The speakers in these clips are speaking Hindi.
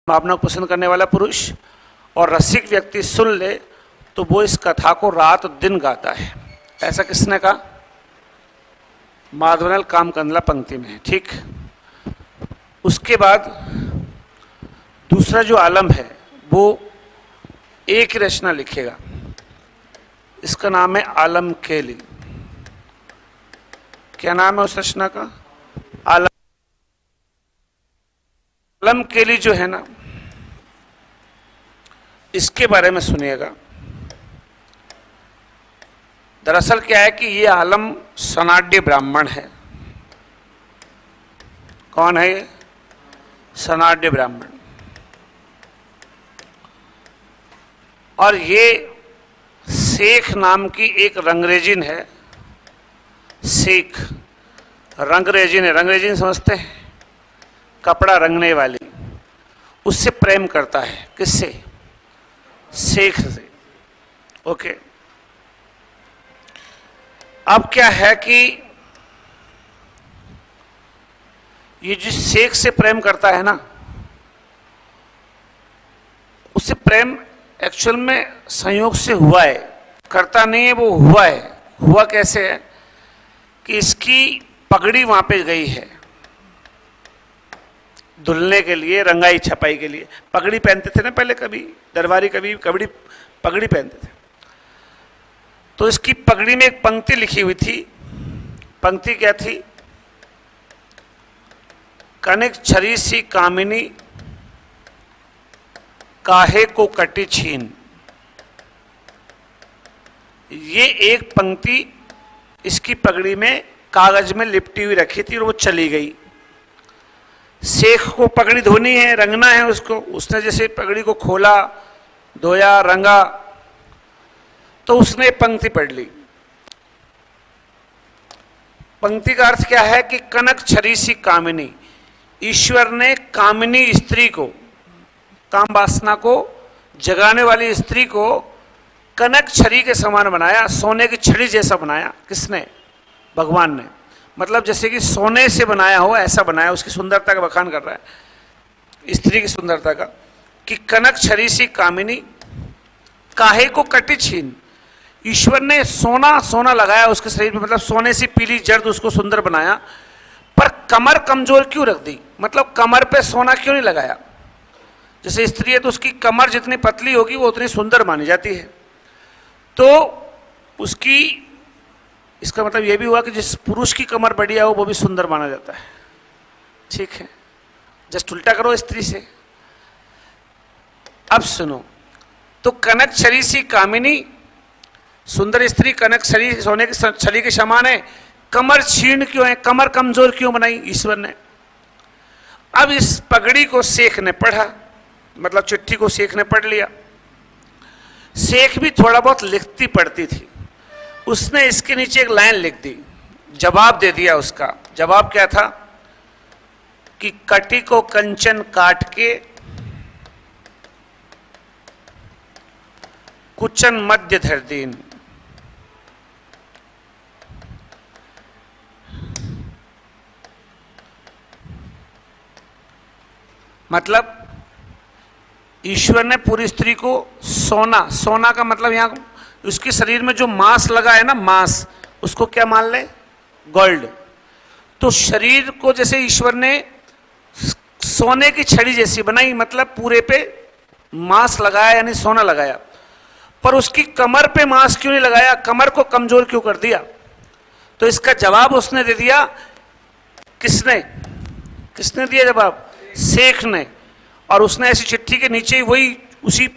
भावना को पसंद करने वाला पुरुष और रसिक व्यक्ति सुन ले तो वो इस कथा को रात दिन गाता है। ऐसा किसने कहा? माधवलाल कामकंदला पंक्ति में है। ठीक, उसके बाद दूसरा जो आलम है वो एक ही रचना लिखेगा, इसका नाम है आलम केली। क्या नाम है उस रचना का? आलम केली जो है ना, इसके बारे में सुनिएगा। दरअसल क्या है कि ये आलम सनाड्य ब्राह्मण है। कौन है ये? सनाड्य ब्राह्मण। और ये शेख नाम की एक रंगरेजिन है। शेख रंगरेजिन है। रंगरेजिन समझते हैं? कपड़ा रंगने वाली। उससे प्रेम करता है। किससे? शेख से। ओके। अब क्या है कि ये जिस शेख से प्रेम करता है ना, उससे प्रेम एक्चुअल में संयोग से हुआ है, करता नहीं है, वो हुआ है। हुआ कैसे है कि इसकी पगड़ी वहां पे गई है धुलने के लिए, रंगाई छपाई के लिए। पगड़ी पहनते थे ना पहले, कभी दरबारी कभी पगड़ी पहनते थे। तो इसकी पगड़ी में एक पंक्ति लिखी हुई थी। पंक्ति क्या थी? कनक छरी सी कामिनी काहे को कटी छीन। ये एक पंक्ति इसकी पगड़ी में कागज में लिपटी हुई रखी थी और वो चली गई। शेख को पगड़ी धोनी है, रंगना है उसको। उसने जैसे पगड़ी को खोला, धोया, रंगा, तो उसने पंक्ति पढ़ ली। पंक्ति का अर्थ क्या है कि कनक छरी सी कामिनी। ईश्वर ने कामिनी स्त्री को, काम वासना को जगाने वाली स्त्री को कनक छरी के समान बनाया, सोने की छड़ी जैसा बनाया। किसने? भगवान ने। मतलब जैसे कि सोने से बनाया हो ऐसा बनाया। उसकी सुंदरता का बखान कर रहा है, स्त्री की सुंदरता का, कि कनक छरी सी कामिनी काहे को कटी छीन। ईश्वर ने सोना सोना लगाया उसके शरीर में, मतलब सोने सी पीली जर्द उसको सुंदर बनाया, पर कमर कमजोर क्यों रख दी? मतलब कमर पे सोना क्यों नहीं लगाया? जैसे स्त्री है तो उसकी कमर जितनी पतली होगी वो उतनी सुंदर मानी जाती है। तो उसकी, इसका मतलब यह भी हुआ कि जिस पुरुष की कमर बढ़िया हो वो भी सुंदर माना जाता है। ठीक है, जस्ट उल्टा करो स्त्री से। अब सुनो, तो कनक छरी सी कामिनी, सुंदर स्त्री कनक छरी, सोने की छड़ी के समान है। कमर छीण क्यों है? कमर कमजोर क्यों बनाई ईश्वर ने? अब इस पगड़ी को शेख ने पढ़ा, मतलब चिट्ठी को शेख ने पढ़ लिया। शेख भी थोड़ा बहुत लिखती पढ़ती थी। उसने इसके नीचे एक लाइन लिख दी, जवाब दे दिया उसका। जवाब क्या था कि कटी को कंचन काट के कुचन मध्य धर दीन। मतलब ईश्वर ने पूरी स्त्री को सोना, सोना का मतलब यहां उसके शरीर में जो मांस लगा है ना, मांस, उसको क्या मान ले? गोल्ड। तो शरीर को जैसे ईश्वर ने सोने की छड़ी जैसी बनाई, मतलब पूरे पे मांस लगाया, यानी सोना लगाया। पर उसकी कमर पे मांस क्यों नहीं लगाया? कमर को कमजोर क्यों कर दिया? तो इसका जवाब उसने दे दिया। किसने? किसने दिया जवाब? शेख ने। और उसने ऐसी चिट्ठी के नीचे वही, उसी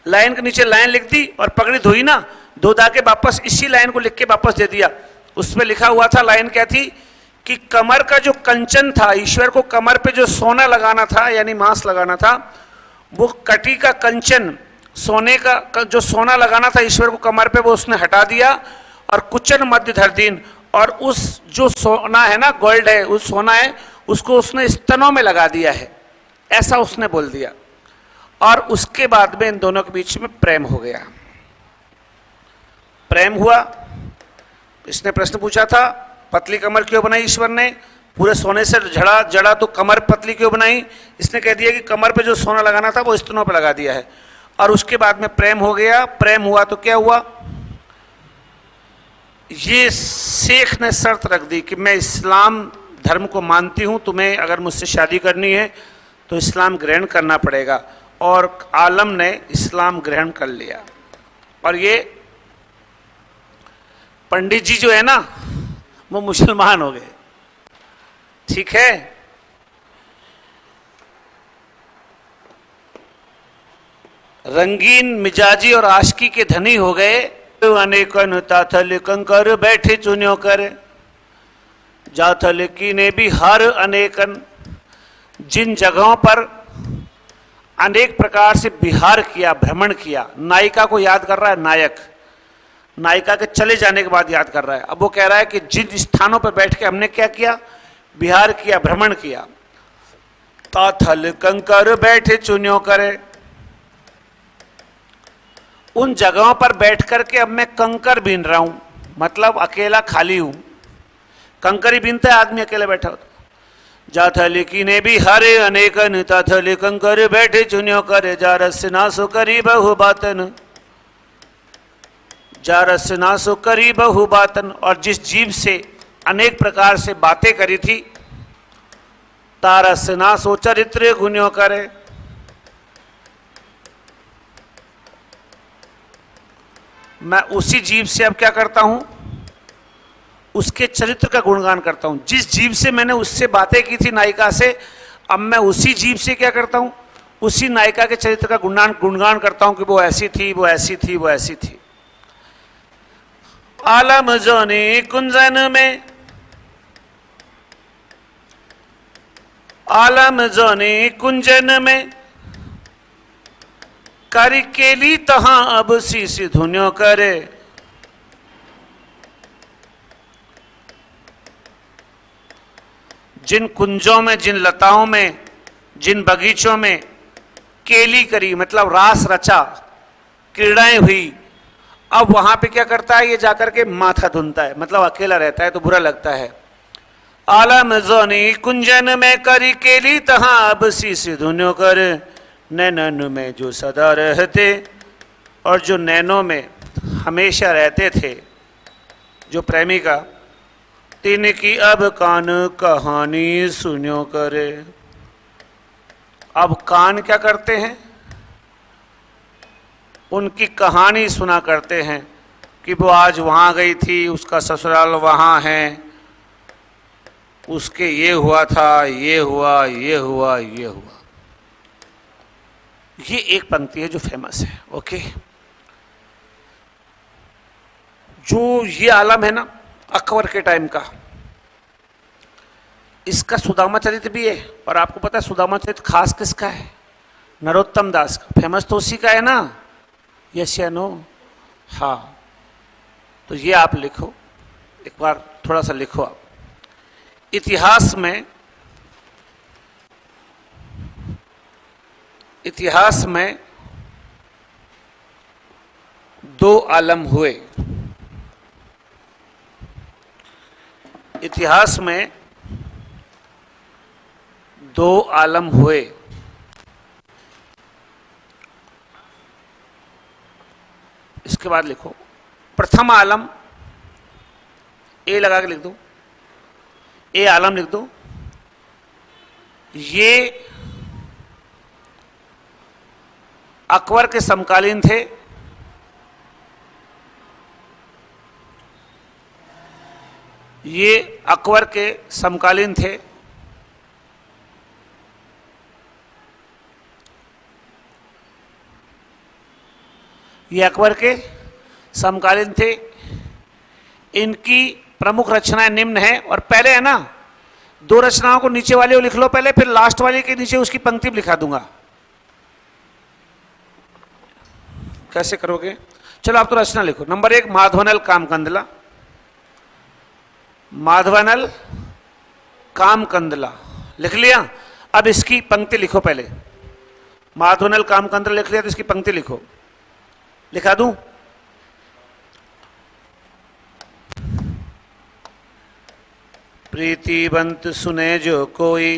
लाइन के नीचे लाइन लिख दी और पगड़ी धोई ना, धो धा के वापस इसी लाइन को लिख के वापस दे दिया। उसमें लिखा हुआ था, लाइन क्या थी कि कमर का जो कंचन था, ईश्वर को कमर पे जो सोना लगाना था यानी मांस लगाना था, वो कटी का कंचन, सोने का जो सोना लगाना था ईश्वर को कमर पे, वो उसने हटा दिया और कुचन मध्य धर दीन। और उस जो सोना है ना, गोल्ड है, उस सोना है, उसको उसने स्तनों में लगा दिया है, ऐसा उसने बोल दिया। और उसके बाद में इन दोनों के बीच में प्रेम हो गया। प्रेम हुआ। इसने प्रश्न पूछा था, पतली कमर क्यों बनाई ईश्वर ने? पूरे सोने से जड़ा जड़ा तो कमर पतली क्यों बनाई? इसने कह दिया कि कमर पे जो सोना लगाना था वो स्तनों पे लगा दिया है। और उसके बाद में प्रेम हो गया। प्रेम हुआ तो क्या हुआ? ये शेख ने शर्त रख दी कि मैं इस्लाम धर्म को मानती हूं, तुम्हें अगर मुझसे शादी करनी है तो इस्लाम ग्रहण करना पड़ेगा। और आलम ने इस्लाम ग्रहण कर लिया। और ये पंडित जी जो है ना वो मुसलमान हो गए। ठीक है। रंगीन मिजाजी और आशिकी के धनी हो गए। अनेकन ताथल कंकर बैठे चुन्यो कर, जाथल की ने भी हर अनेकन। जिन जगहों पर अनेक प्रकार से विहार किया, भ्रमण किया। नायिका को याद कर रहा है, नायक नायिका के चले जाने के बाद याद कर रहा है। अब वो कह रहा है कि जिन स्थानों पर बैठ के हमने क्या किया, विहार किया, भ्रमण किया। ताथल कंकर बैठे चुन्यो करे, उन जगहों पर बैठ करके अब मैं कंकर बीन रहा हूं, मतलब अकेला खाली हूं। कंकर ही बीनता है आदमी अकेले बैठा होता। जाथल की ने भी हरे अनेकन, ताथल कंकर बैठे चुन्यो करे, जा रस नासो करी बहु बातन, जा रस नासो करी बहु बातन। और जिस जीव से अनेक प्रकार से बातें करी थी, तारस नासो चरित्र गुण्यो करे। मैं उसी जीव से अब क्या करता हूं, उसके चरित्र का गुणगान करता हूं। जिस जीव से मैंने उससे बातें की थी, नायिका से, अब मैं उसी जीव से क्या करता हूं, उसी नायिका के चरित्र का गुणगान करता हूं कि वो ऐसी थी, वो ऐसी थी, वो ऐसी थी। आलम जोने कुंजन में, आलम जोने कुंजन में, करी केली तहां अब शीश धुन्यो करे। जिन कुंजों में, जिन लताओं में, जिन बगीचों में केली करी, मतलब रास रचा, क्रीड़ाएं हुई, अब वहां पे क्या करता है, ये जाकर के माथा धुनता है, मतलब अकेला रहता है तो बुरा लगता है। आलम जोनी कुंजन में करी केली तहां अब शीश धुन्यो कर, नैनन में जो सदा रहते, और जो नैनों में हमेशा रहते थे, जो प्रेमिका, तीन की अब कान कहानी सुन्यो करे। अब कान क्या करते हैं, उनकी कहानी सुना करते हैं कि वो आज वहाँ गई थी, उसका ससुराल वहाँ है, उसके ये हुआ था, ये हुआ, ये हुआ, ये हुआ। ये एक पंक्ति है जो फेमस है। ओके, जो ये आलम है ना अकबर के टाइम का, इसका सुदामा चरित्र भी है। और आपको पता है सुदामा चरित्र खास किसका है? नरोत्तम दास का। फेमस तो उसी का है ना, यस या नो? हाँ, तो ये आप लिखो, एक बार थोड़ा सा लिखो आप। इतिहास में दो आलम हुए। इतिहास में दो आलम हुए। इसके बाद लिखो प्रथम आलम, ए लगा के लिख दो, ए आलम लिख दो। ये अकबर के समकालीन थे। ये अकबर के समकालीन थे। ये अकबर के समकालीन थे। इनकी प्रमुख रचनाएं निम्न हैं। और पहले है ना, दो रचनाओं को नीचे वाले को लिख लो पहले, फिर लास्ट वाले के नीचे उसकी पंक्ति लिखा दूंगा। कैसे करोगे? चलो आप तो रचना लिखो। नंबर 1 माधवनल कामकंदला। माधवनल कामकंदला लिख लिया। अब इसकी पंक्ति लिखो पहले। माधवनल कामकंदला लिख लिया तो इसकी पंक्ति लिखो। लिखा दूं? प्रीतिवंत सुने जो कोई,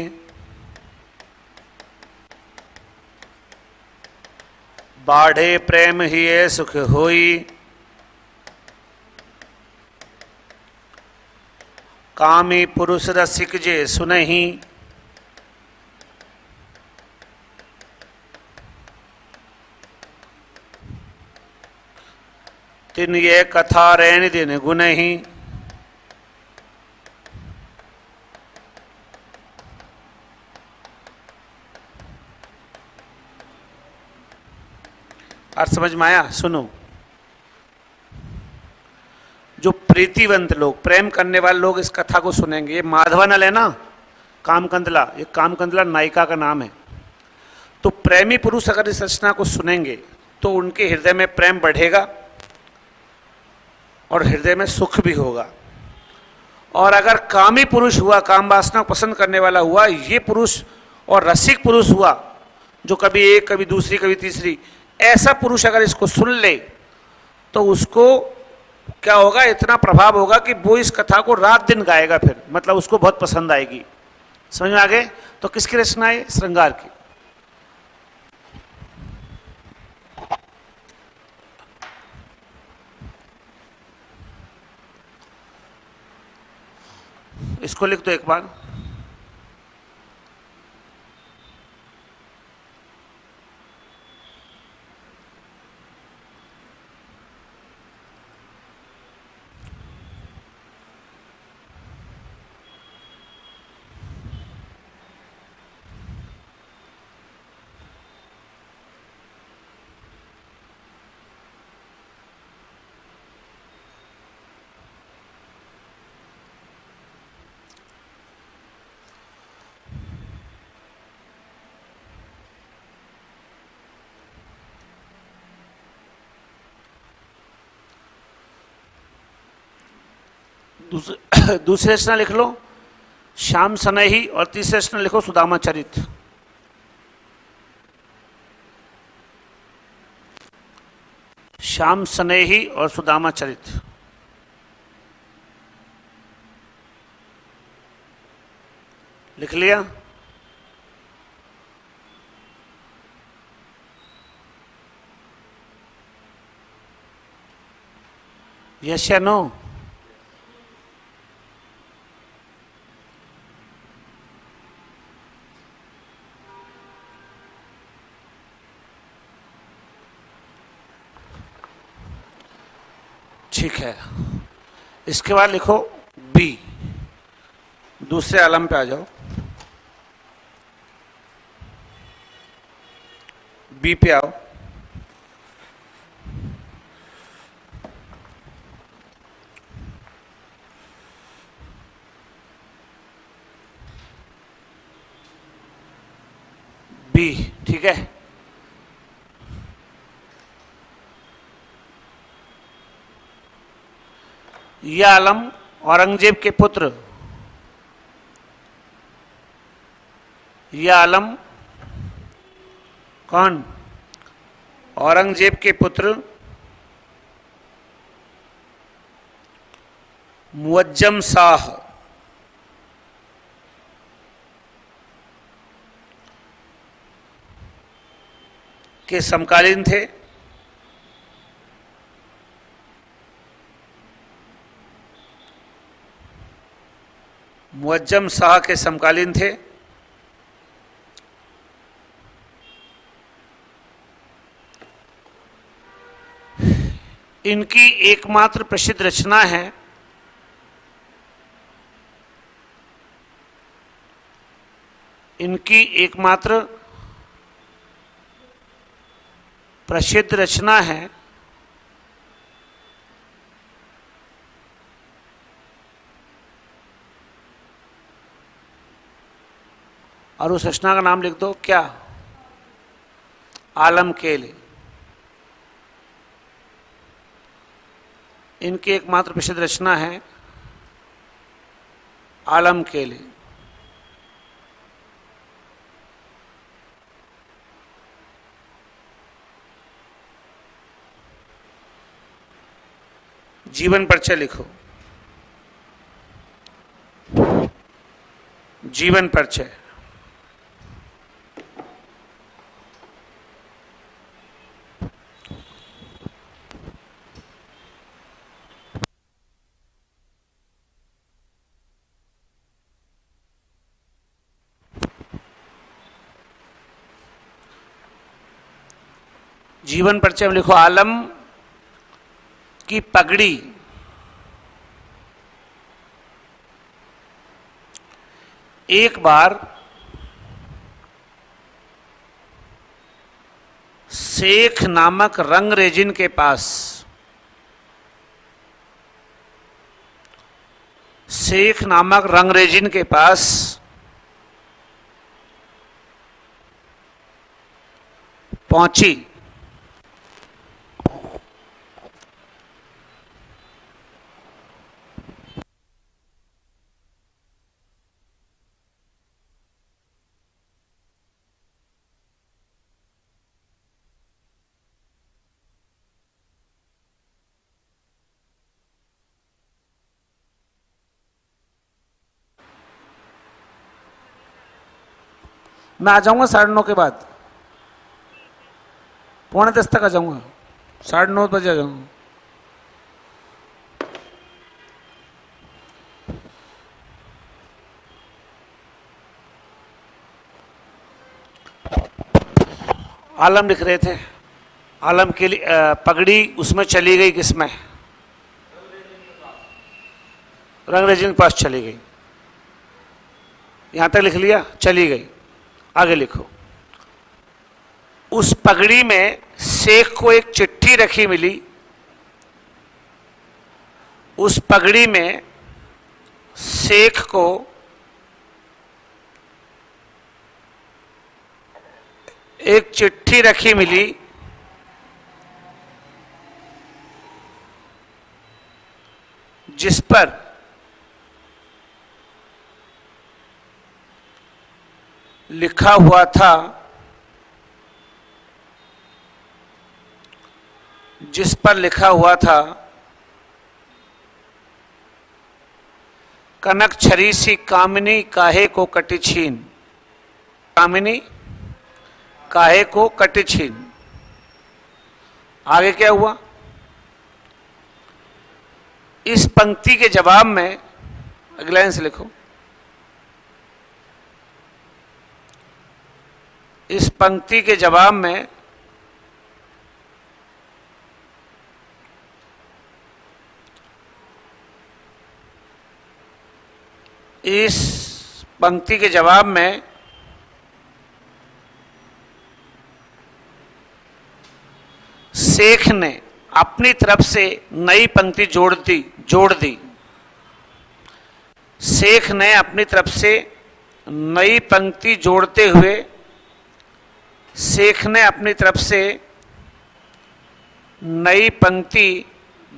बाढ़े प्रेम ही है सुख होई। कामी पुरुष रसिक जे सुनहि, तिन ये कथा रैन दिन गुनहि। अर्थ समझ में आया? सुनो, जो प्रीतिवंत लोग, प्रेम करने वाले लोग इस कथा को सुनेंगे। ये माधवानल है ना, कामकंदला, ये कामकंदला नायिका का नाम है। तो प्रेमी पुरुष अगर इस रचना को सुनेंगे तो उनके हृदय में प्रेम बढ़ेगा और हृदय में सुख भी होगा। और अगर कामी पुरुष हुआ, काम वासना पसंद करने वाला हुआ, ये पुरुष और रसिक पुरुष हुआ, जो कभी एक कभी दूसरी कभी तीसरी, ऐसा पुरुष अगर इसको सुन ले तो उसको क्या होगा, इतना प्रभाव होगा कि वो इस कथा को रात दिन गाएगा। फिर मतलब उसको बहुत पसंद आएगी। समझ में आ गए? तो किसकी रचना है? श्रृंगार की। इसको लिख दो एक बार। दूसरी रचना लिख लो श्याम सनेही, और तीसरी रचना लिखो सुदामा चरित। श्याम सनेही और सुदामा चरित। लिख लिया? यस या नो? ठीक है। इसके बाद लिखो बी, दूसरे आलम पे आ जाओ। बी पे आओ। बी, ठीक है। यह आलम औरंगजेब के पुत्र, यह आलम कौन? औरंगजेब के पुत्र मुअज्जम शाह के समकालीन थे। मुअज्जम शाह के समकालीन थे। इनकी एकमात्र प्रसिद्ध रचना है इनकी एकमात्र प्रसिद्ध रचना है और उस रचना का नाम लिख दो क्या? आलम केले। इनकी एकमात्र प्रसिद्ध रचना है आलम केले। जीवन परिचय लिखो। जीवन परिचय। जीवन परिचय में लिखो, आलम की पगड़ी एक बार शेख नामक रंगरेजिन के पास, शेख नामक रंगरेजिन के पास पहुंची। मैं आ जाऊंगा 9:30 के बाद, 9:45 तक आ जाऊंगा, 9:30 बजे आ जाऊंगा। आलम लिख रहे थे, आलम के लिए पगड़ी उसमें चली गई, किसमें? रंगरेजिन के पास चली गई। यहां तक लिख लिया, चली गई। आगे लिखो, उस पगड़ी में शेख को एक चिट्ठी रखी मिली। उस पगड़ी में शेख को एक चिट्ठी रखी मिली, जिस पर लिखा हुआ था, जिस पर लिखा हुआ था, कनक छरी सी कामिनी काहे को कटी छीन, कामिनी काहे को कटी छीन। आगे क्या हुआ? इस पंक्ति के जवाब में, अगला लाइन से लिखो, इस पंक्ति के जवाब में इस पंक्ति के जवाब में शेख ने अपनी तरफ से नई पंक्ति जोड़ दी। शेख ने अपनी तरफ से नई पंक्ति जोड़ते हुए, शेख ने अपनी तरफ से नई पंक्ति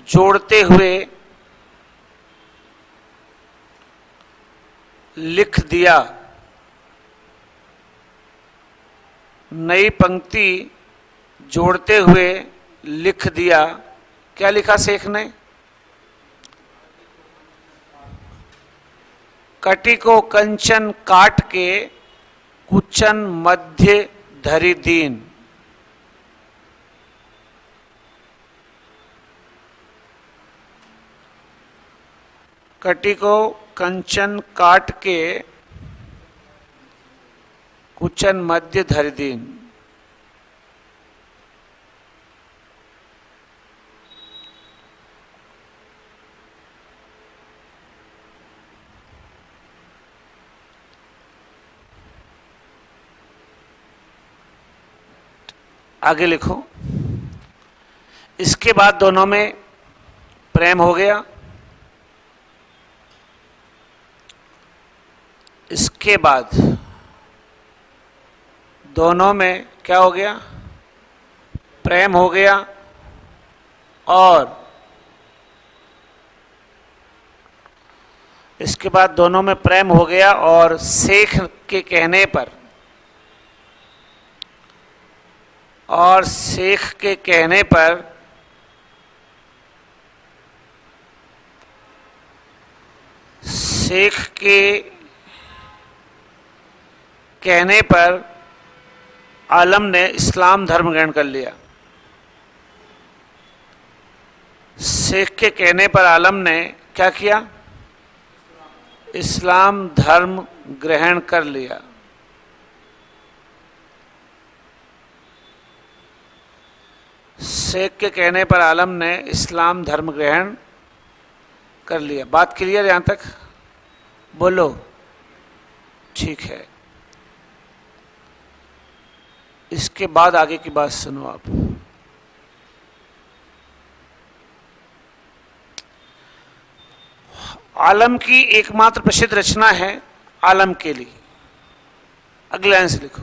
जोड़ते हुए लिख दिया। नई पंक्ति जोड़ते हुए लिख दिया। क्या लिखा शेख ने? कटी को कंचन काट के कुचन मध्य धरी दीन। कटी को कंचन काट के कुचन मध्य धरी दीन। आगे लिखो, इसके बाद दोनों में प्रेम हो गया। इसके बाद दोनों में क्या हो गया? प्रेम हो गया। और इसके बाद दोनों में प्रेम हो गया और शेख के कहने पर, और शेख के कहने पर शेख के कहने पर आलम ने इस्लाम धर्म ग्रहण कर लिया। शेख के कहने पर आलम ने क्या किया? इस्लाम धर्म ग्रहण कर लिया। शेख के कहने पर आलम ने इस्लाम धर्म ग्रहण कर लिया। बात क्लियर यहां तक? बोलो। ठीक है, इसके बाद आगे की बात सुनो आप। आलम की एकमात्र प्रसिद्ध रचना है आलम केली। अगले लाइन से लिखो।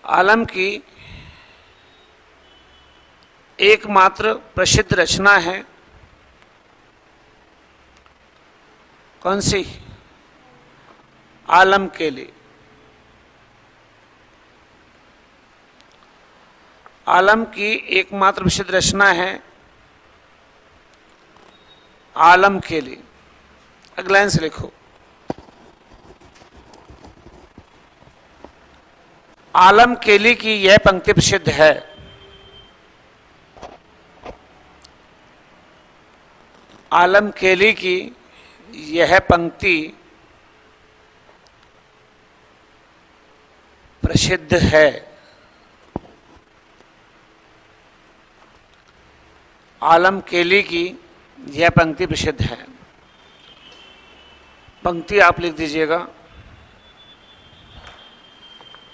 आलम की एकमात्र प्रसिद्ध रचना है कौन सी? आलम केली। आलम की एकमात्र प्रसिद्ध रचना है आलम केली। अगला लाइन से लिखो। आलम केली की यह पंक्ति प्रसिद्ध है। आलम केली की यह पंक्ति प्रसिद्ध है। आलम केली की यह पंक्ति प्रसिद्ध है। पंक्ति आप लिख दीजिएगा।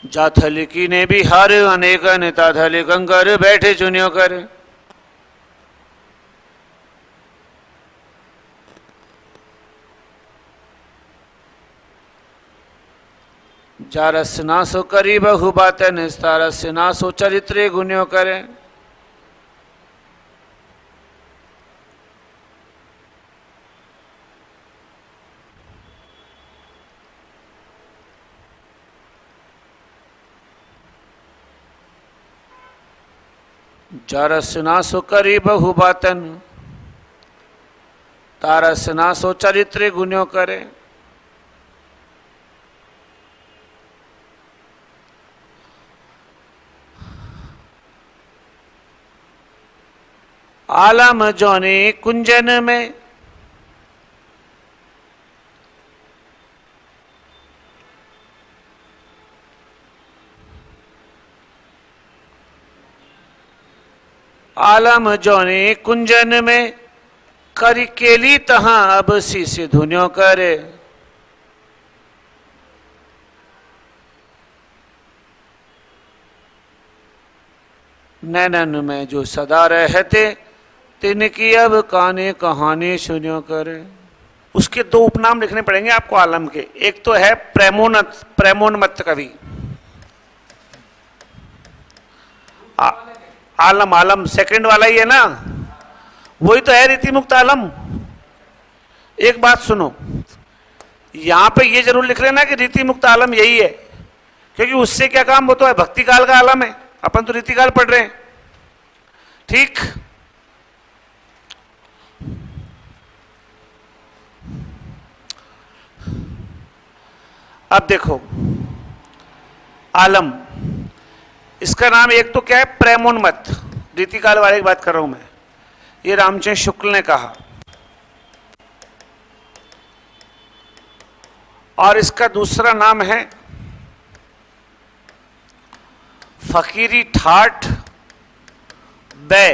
जाथलिकी ने भी हर अनेक नेता थले कंकर बैठे चुनियो कर। जारस ना सो करी बहु बात निस्तारस ना सो चरित्रे गुण्यो करे। जारस ना सो करी बहु बातन तारस ना सो चरित्रे गुण्यो करे। आलम जोने कुंजन में आलम जोने कुंजन में करी केली तहां अब शीश धुन्यो करे। नैनन में जो सदा रहते तिनकी अब काने कहानी सुनियो करे। उसके दो उपनाम लिखने पड़ेंगे आपको आलम के। एक तो है प्रेमोन्मत्त कवि। आलम आलम सेकंड वाला ही है ना, वही तो है रीति मुक्त आलम। एक बात सुनो, यहां पे ये जरूर लिख लेना कि रीति मुक्त आलम यही है, क्योंकि उससे क्या काम, वो तो है भक्ति काल का आलम है, अपन तो रीति काल पढ़ रहे हैं। ठीक, अब देखो आलम, इसका नाम एक तो क्या है, प्रेमोन्मत्त, रीतिकाल वाले की बात कर रहा हूं मैं, ये रामचंद्र शुक्ल ने कहा। और इसका दूसरा नाम है फकीरी ठाठ बे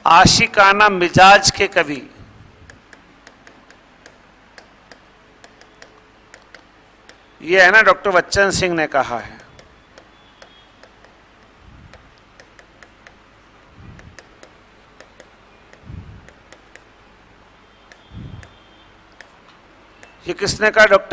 आशिकाना मिजाज के कवि। ये है ना, डॉक्टर बच्चन सिंह ने कहा है। ये किसने कहा? डॉक्टर